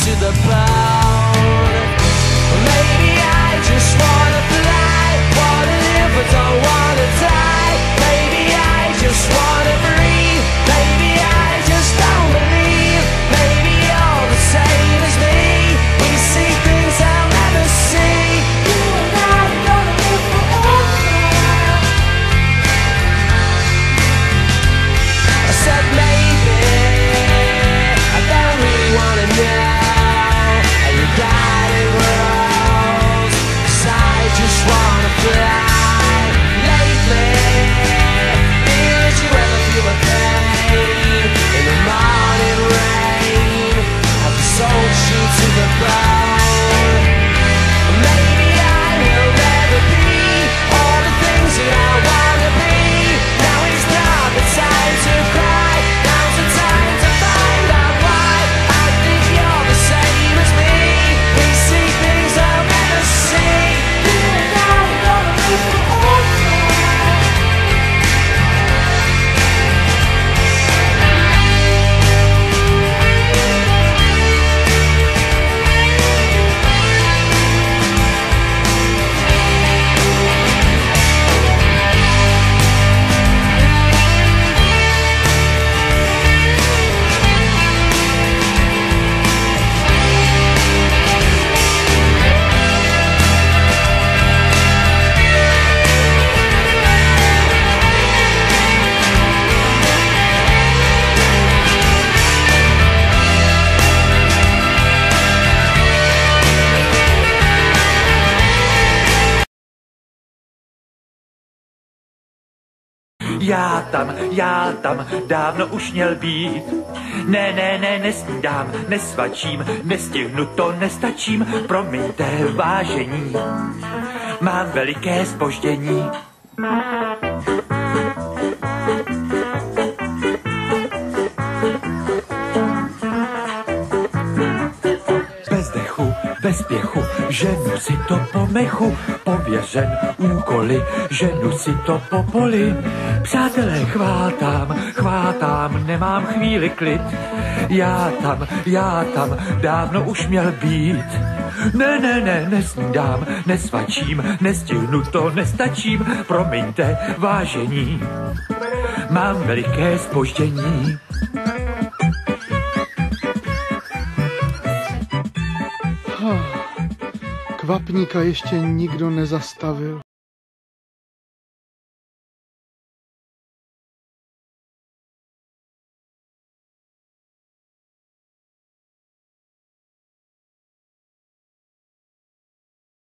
to the bone. Maybe I just wanna fly, wanna live but don't wanna die. Maybe I just wanna breathe, maybe I just don't believe. Maybe you're the same as me, we see things I'll never see. You and I are gonna live forever. I said maybe I don't really wanna know how you got it rose, 'cause I just wanna fly. Lately, did you ever feel the pain in the morning rain? Have the soul shoot to the bone. Maybe I will never be all the things that I wanna be. Now it's not the time to cry, now's the time to find out why. I think you're the same as me, we see things I'll never see. You and I are gonna live forever. Já tam dávno už měl být. Ne, nesnídám, nesvačím, nestihnu to, nestačím, promiňte vážení, mám veliké zpoždění. Bez dechu, bez spěchu, ženu si to po mechu, pověřen úkoly, ženu si to po poli. Přátelé, chvátám, nemám chvíli klid. Já tam dávno už měl být. Ne, nesnídám, nesvačím, nestihnu to, nestačím, promiňte vážení, mám veliké zpoždění. Kvapníka ještě nikdo nezastavil.